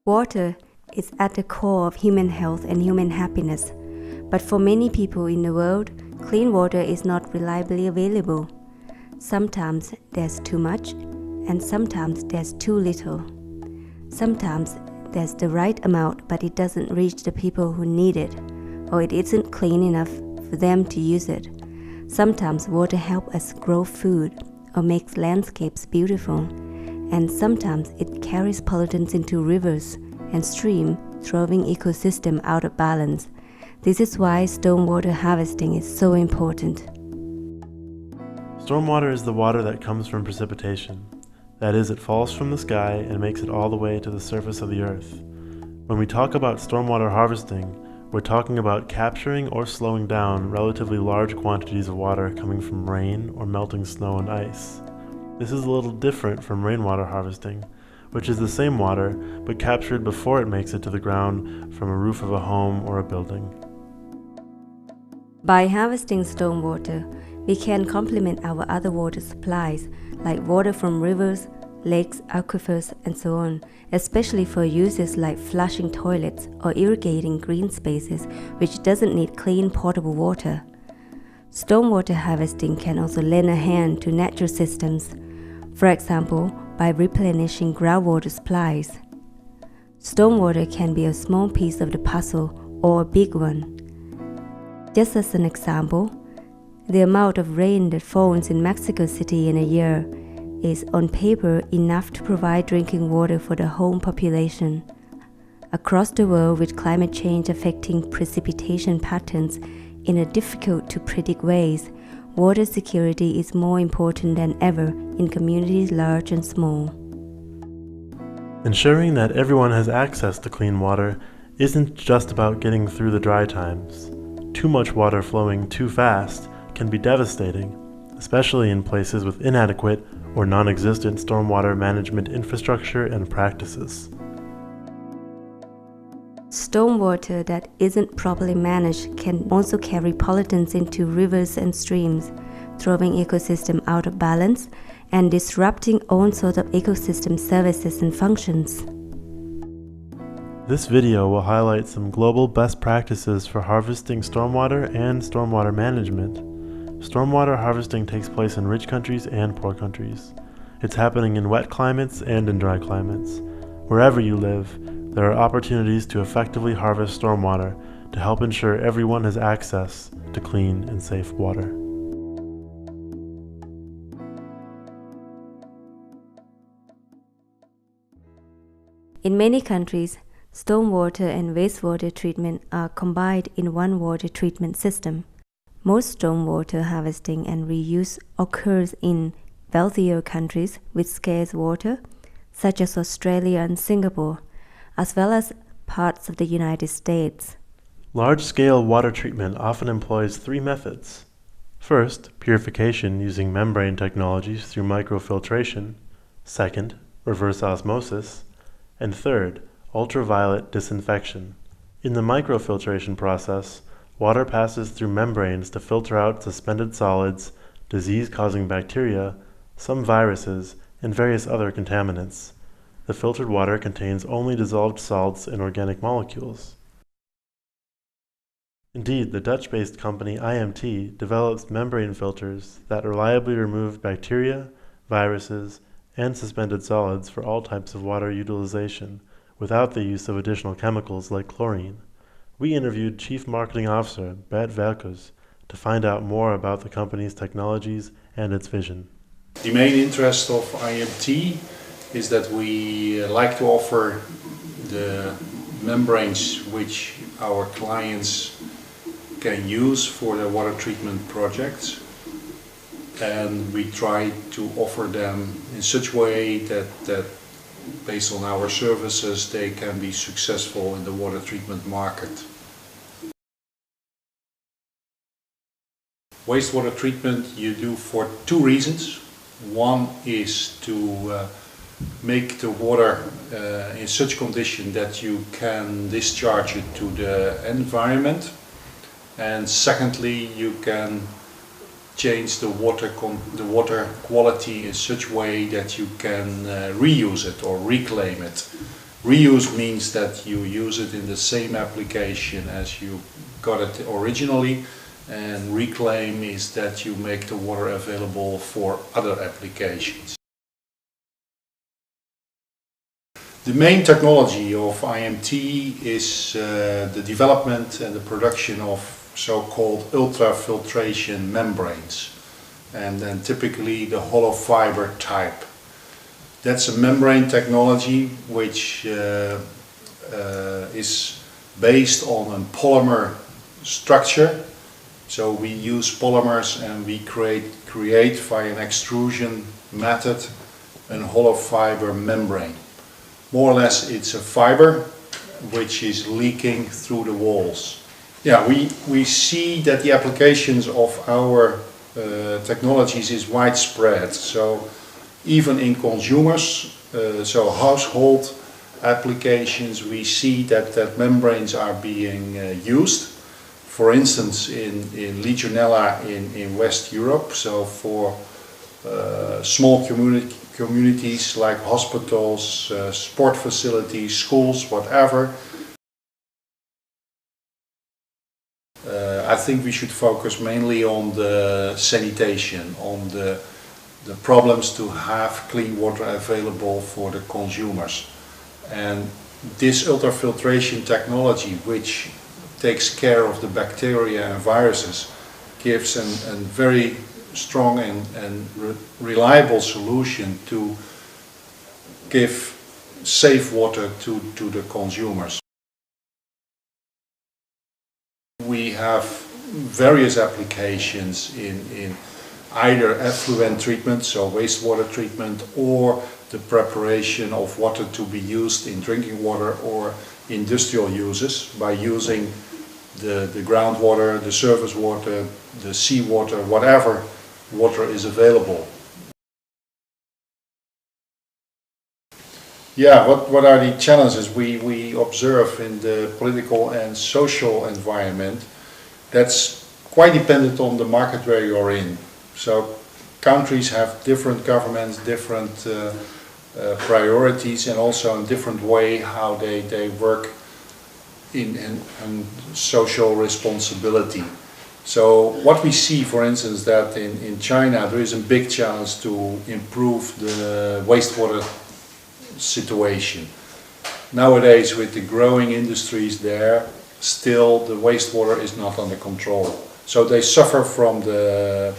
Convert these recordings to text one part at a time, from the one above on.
Water is at the core of human health and human happiness, but for many people in the world, clean water is not reliably available. Sometimes there's too much, and sometimes there's too little. Sometimes there's the right amount, but it doesn't reach the people who need it, or it isn't clean enough for them to use it. Sometimes water helps us grow food or makes landscapes beautiful, and sometimes it carries pollutants into rivers and streams, throwing ecosystem out of balance. This is why stormwater harvesting is so important. Stormwater is the water that comes from precipitation. That is, it falls from the sky and makes it all the way to the surface of the earth. When we talk about stormwater harvesting, we're talking about capturing or slowing down relatively large quantities of water coming from rain or melting snow and ice. This is a little different from rainwater harvesting, which is the same water but captured before it makes it to the ground from a roof of a home or a building. By harvesting stormwater, we can complement our other water supplies like water from rivers, lakes, aquifers, and so on, especially for uses like flushing toilets or irrigating green spaces, which doesn't need clean potable water. Stormwater harvesting can also lend a hand to natural systems, for example, by replenishing groundwater supplies. Stormwater can be a small piece of the puzzle or a big one. Just as an example, the amount of rain that falls in Mexico City in a year is on paper enough to provide drinking water for the whole population. Across the world, with climate change affecting precipitation patterns in a difficult to predict ways, water security is more important than ever in communities large and small. Ensuring that everyone has access to clean water isn't just about getting through the dry times. Too much water flowing too fast can be devastating, especially in places with inadequate or non-existent stormwater management infrastructure and practices. Stormwater that isn't properly managed can also carry pollutants into rivers and streams, throwing ecosystem out of balance and disrupting all sorts of ecosystem services and functions. This video will highlight some global best practices for harvesting stormwater and stormwater management. Stormwater harvesting takes place in rich countries and poor countries. It's happening in wet climates and in dry climates. Wherever you live, there are opportunities to effectively harvest stormwater to help ensure everyone has access to clean and safe water. In many countries, stormwater and wastewater treatment are combined in one water treatment system. Most stormwater harvesting and reuse occurs in wealthier countries with scarce water, such as Australia and Singapore, as well as parts of the United States. Large-scale water treatment often employs three methods. First, purification using membrane technologies through microfiltration. Second, reverse osmosis. And third, ultraviolet disinfection. In the microfiltration process, water passes through membranes to filter out suspended solids, disease-causing bacteria, some viruses, and various other contaminants. The filtered water contains only dissolved salts and organic molecules. Indeed, the Dutch-based company IMT develops membrane filters that reliably remove bacteria, viruses, and suspended solids for all types of water utilization without the use of additional chemicals like chlorine. We interviewed Chief Marketing Officer Bert Velkers to find out more about the company's technologies and its vision. The main interest of IMT is that we like to offer the membranes which our clients can use for their water treatment projects, and we try to offer them in such a way that based on our services they can be successful in the water treatment market. Wastewater treatment you do for two reasons. One is to make the water in such condition that you can discharge it to the environment, and secondly you can change the water quality in such a way that you can reuse it or reclaim it. Reuse means that you use it in the same application as you got it originally, and reclaim is that you make the water available for other applications. The main technology of IMT is the development and the production of so-called ultrafiltration membranes, and then typically the hollow fiber type. That's a membrane technology which is based on a polymer structure. So we use polymers and we create via an extrusion method a hollow fiber membrane. More or less it's a fiber which is leaking through the walls. Yeah, we see that the applications of our technologies is widespread. So even in consumers, so household applications, we see that membranes are being used. For instance, in Legionella in West Europe, so for small communities like hospitals, sport facilities, schools, whatever. I think we should focus mainly on the sanitation, on the problems to have clean water available for the consumers. And this ultrafiltration technology, which takes care of the bacteria and viruses, gives a very strong and reliable solution to give safe water to the consumers. We have various applications in either effluent treatment, so wastewater treatment, or the preparation of water to be used in drinking water or industrial uses by using the groundwater, the surface water, the seawater, whatever water is available. Yeah, what are the challenges we observe in the political and social environment? That's quite dependent on the market where you're in. So countries have different governments, different priorities, and also in different way how they work in social responsibility. So what we see, for instance, that in China there is a big challenge to improve the wastewater situation. Nowadays, with the growing industries there, still the wastewater is not under control. So they suffer from the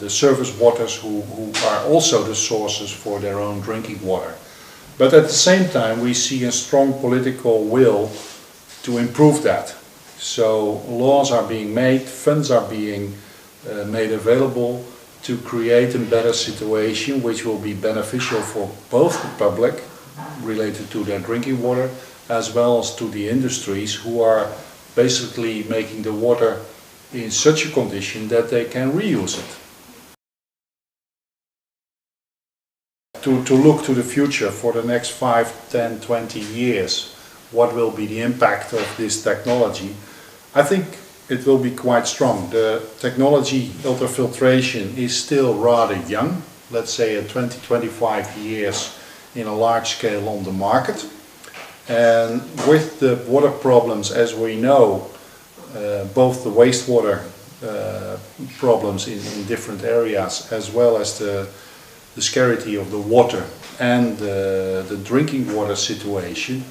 surface waters who are also the sources for their own drinking water. But at the same time, we see a strong political will to improve that. So laws are being made, funds are being made available to create a better situation which will be beneficial for both the public related to their drinking water as well as to the industries who are basically making the water in such a condition that they can reuse it. To look to the future for the next 5, 10, 20 years, what will be the impact of this technology? I think it will be quite strong. The technology, ultrafiltration, is still rather young, let's say at 20-25 years in a large scale on the market. And with the water problems, as we know, both the wastewater problems in different areas, as well as the scarcity of the water and the drinking water situation,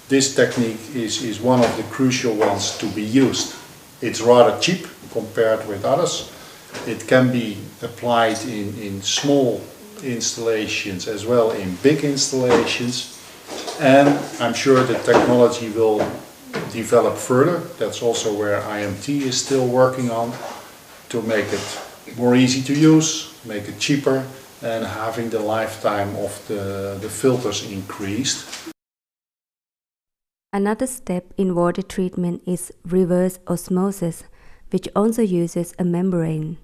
this technique is one of the crucial ones to be used. It's rather cheap compared with others. It can be applied in small installations as well in big installations, and I'm sure the technology will develop further. That's also where IMT is still working on, to make it more easy to use, make it cheaper, and having the lifetime of the filters increased. Another step in water treatment is reverse osmosis, which also uses a membrane.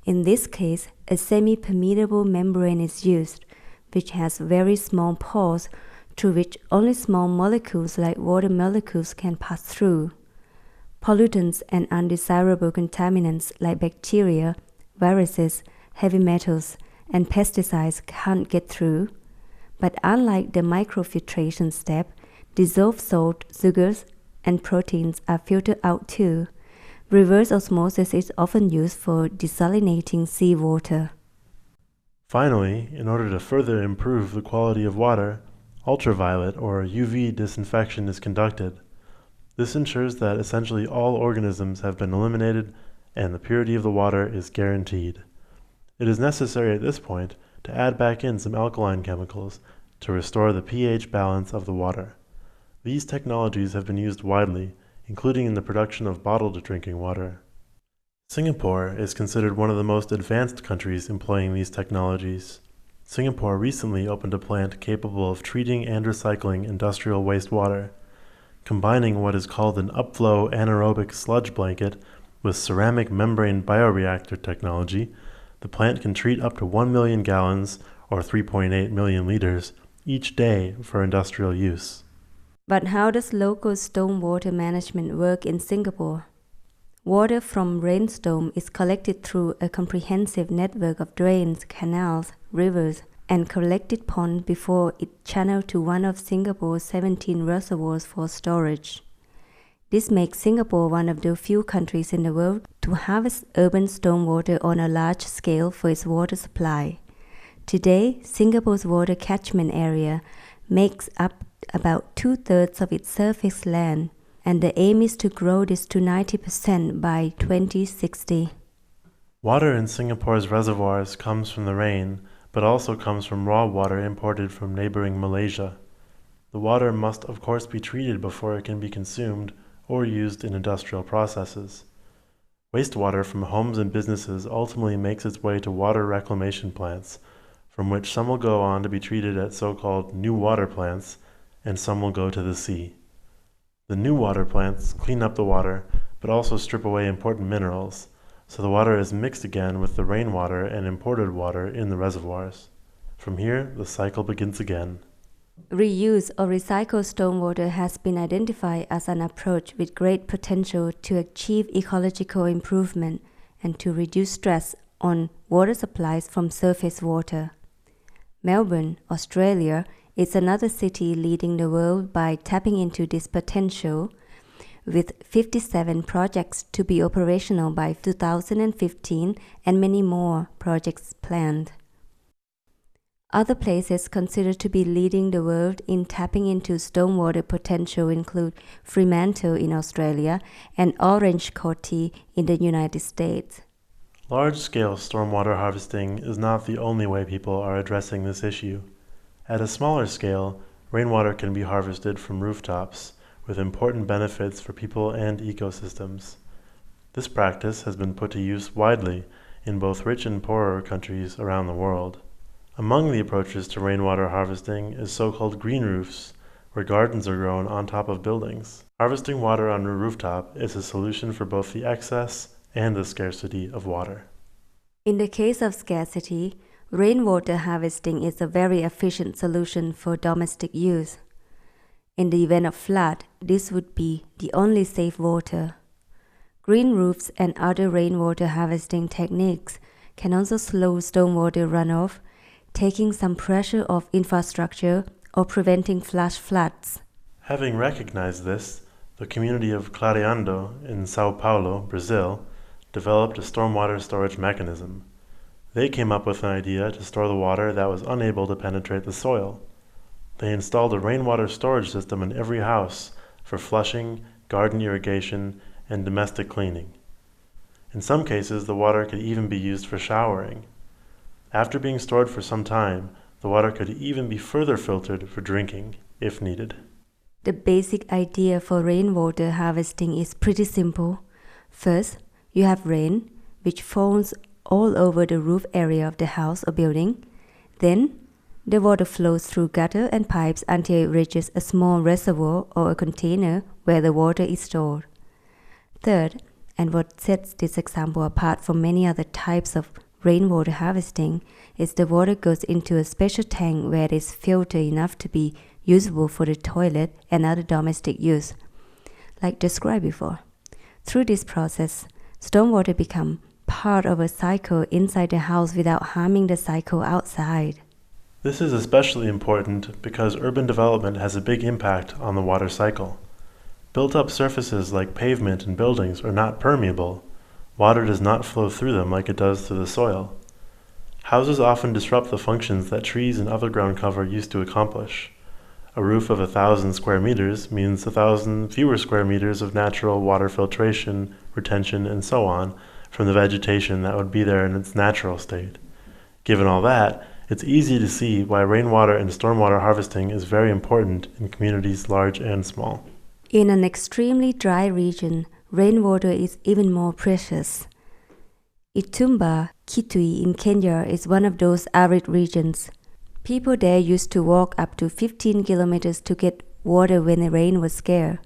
In this case, a semi-permeable membrane is used, which has very small pores through which only small molecules like water molecules can pass through. Pollutants and undesirable contaminants like bacteria, viruses, heavy metals, and pesticides can't get through. But unlike the microfiltration step, dissolved salt, sugars, and proteins are filtered out too. Reverse osmosis is often used for desalinating seawater. Finally, in order to further improve the quality of water, ultraviolet or UV disinfection is conducted. This ensures that essentially all organisms have been eliminated and the purity of the water is guaranteed. It is necessary at this point to add back in some alkaline chemicals to restore the pH balance of the water. These technologies have been used widely, including in the production of bottled drinking water. Singapore is considered one of the most advanced countries employing these technologies. Singapore recently opened a plant capable of treating and recycling industrial wastewater. Combining what is called an upflow anaerobic sludge blanket with ceramic membrane bioreactor technology, the plant can treat up to 1 million gallons, or 3.8 million liters, each day for industrial use. But how does local stormwater management work in Singapore? Water from rainstorm is collected through a comprehensive network of drains, canals, rivers, and collected ponds before it channeled to one of Singapore's 17 reservoirs for storage. This makes Singapore one of the few countries in the world to harvest urban stormwater on a large scale for its water supply. Today, Singapore's water catchment area makes up about 2/3 of its surface land, and the aim is to grow this to 90% by 2060. Water in Singapore's reservoirs comes from the rain, but also comes from raw water imported from neighboring Malaysia. The water must of course be treated before it can be consumed or used in industrial processes. Wastewater from homes and businesses ultimately makes its way to water reclamation plants, from which some will go on to be treated at so-called new water plants, and some will go to the sea. The new water plants clean up the water, but also strip away important minerals, so the water is mixed again with the rainwater and imported water in the reservoirs. From here, the cycle begins again. Reuse or recycled stormwater has been identified as an approach with great potential to achieve ecological improvement and to reduce stress on water supplies from surface water. Melbourne, Australia, is another city leading the world by tapping into this potential, with 57 projects to be operational by 2015 and many more projects planned. Other places considered to be leading the world in tapping into stormwater potential include Fremantle in Australia and Orange County in the United States. Large-scale stormwater harvesting is not the only way people are addressing this issue. At a smaller scale, rainwater can be harvested from rooftops, with important benefits for people and ecosystems. This practice has been put to use widely in both rich and poorer countries around the world. Among the approaches to rainwater harvesting is so-called green roofs, where gardens are grown on top of buildings. Harvesting water on a rooftop is a solution for both the excess and the scarcity of water. In the case of scarcity, rainwater harvesting is a very efficient solution for domestic use. In the event of flood, this would be the only safe water. Green roofs and other rainwater harvesting techniques can also slow stormwater runoff, taking some pressure off infrastructure or preventing flash floods. Having recognized this, the community of Clareando in Sao Paulo, Brazil, developed a stormwater storage mechanism. They came up with an idea to store the water that was unable to penetrate the soil. They installed a rainwater storage system in every house for flushing, garden irrigation, and domestic cleaning. In some cases, the water could even be used for showering. After being stored for some time, the water could even be further filtered for drinking, if needed. The basic idea for rainwater harvesting is pretty simple. First, you have rain, which falls all over the roof area of the house or building. Then, the water flows through gutter and pipes until it reaches a small reservoir or a container where the water is stored. Third, and what sets this example apart from many other types of rainwater harvesting, is the water goes into a special tank where it is filtered enough to be usable for the toilet and other domestic use, like described before. Through this process, stormwater becomes part of a cycle inside the house without harming the cycle outside. This is especially important because urban development has a big impact on the water cycle. Built-up surfaces like pavement and buildings are not permeable. Water does not flow through them like it does through the soil. Houses often disrupt the functions that trees and other ground cover used to accomplish. A roof of 1,000 square meters means 1,000 fewer square meters of natural water filtration, retention, and so on from the vegetation that would be there in its natural state. Given all that, it's easy to see why rainwater and stormwater harvesting is very important in communities large and small. In an extremely dry region, rainwater is even more precious. Itumba, Kitui in Kenya is one of those arid regions. People there used to walk up to 15 kilometers to get water when the rain was scarce.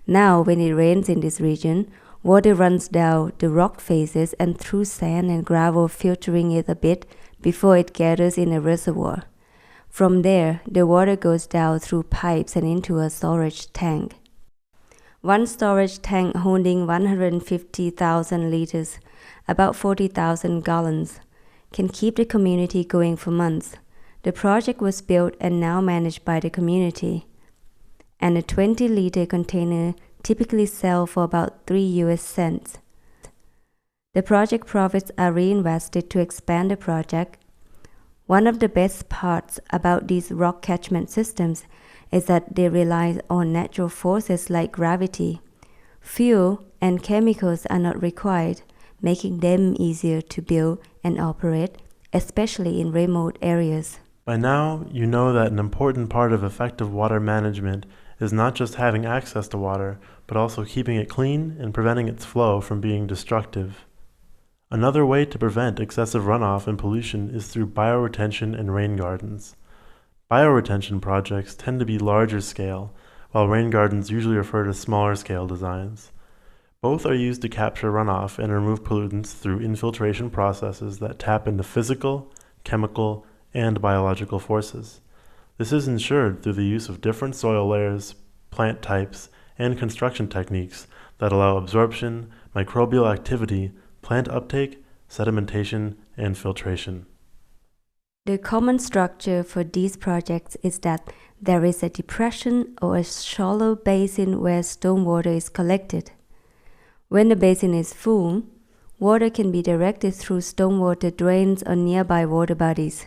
Now, when it rains in this region, water runs down the rock faces and through sand and gravel, filtering it a bit before it gathers in a reservoir. From there, the water goes down through pipes and into a storage tank. One storage tank holding 150,000 liters, about 40,000 gallons, can keep the community going for months. The project was built and now managed by the community. And a 20-liter container typically sells for about 3 US cents. The project profits are reinvested to expand the project. One of the best parts about these rock catchment systems is that they rely on natural forces like gravity. Fuel and chemicals are not required, making them easier to build and operate, especially in remote areas. By now, you know that an important part of effective water management is not just having access to water, but also keeping it clean and preventing its flow from being destructive. Another way to prevent excessive runoff and pollution is through bioretention and rain gardens. Bioretention projects tend to be larger scale, while rain gardens usually refer to smaller scale designs. Both are used to capture runoff and remove pollutants through infiltration processes that tap into physical, chemical, and biological forces. This is ensured through the use of different soil layers, plant types, and construction techniques that allow absorption, microbial activity, plant uptake, sedimentation, and filtration. The common structure for these projects is that there is a depression or a shallow basin where stormwater is collected. When the basin is full, water can be directed through stormwater drains or nearby water bodies.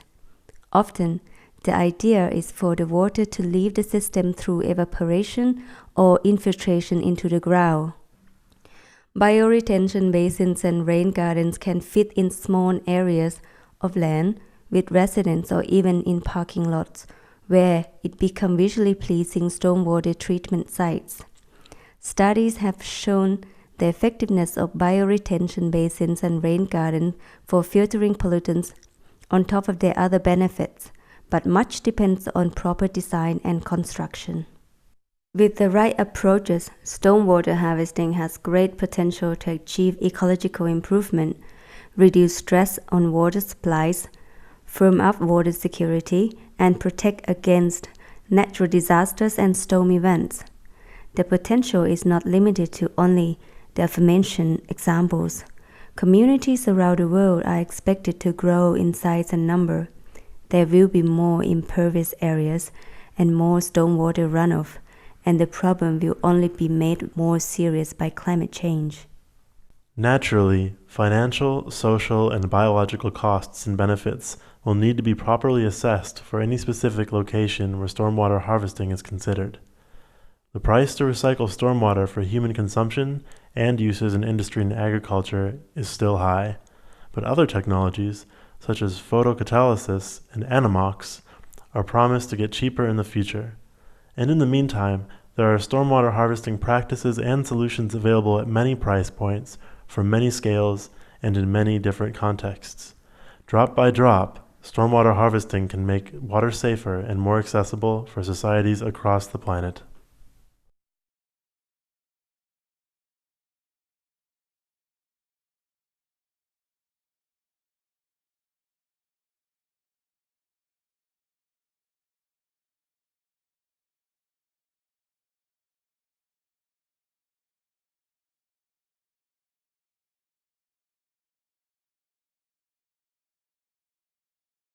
Often, the idea is for the water to leave the system through evaporation or infiltration into the ground. Bioretention basins and rain gardens can fit in small areas of land with residents or even in parking lots, where it becomes visually pleasing stormwater treatment sites. Studies have shown the effectiveness of bioretention basins and rain gardens for filtering pollutants on top of their other benefits, but much depends on proper design and construction. With the right approaches, stormwater harvesting has great potential to achieve ecological improvement, reduce stress on water supplies, firm up water security, and protect against natural disasters and storm events. The potential is not limited to only the aforementioned examples. Communities around the world are expected to grow in size and number. There will be more impervious areas and more stormwater runoff, and the problem will only be made more serious by climate change. Naturally, financial, social, and biological costs and benefits will need to be properly assessed for any specific location where stormwater harvesting is considered. The price to recycle stormwater for human consumption and uses in industry and agriculture is still high, but other technologies, such as photocatalysis and anammox, are promised to get cheaper in the future. And in the meantime, there are stormwater harvesting practices and solutions available at many price points, for many scales, and in many different contexts. Drop by drop, stormwater harvesting can make water safer and more accessible for societies across the planet.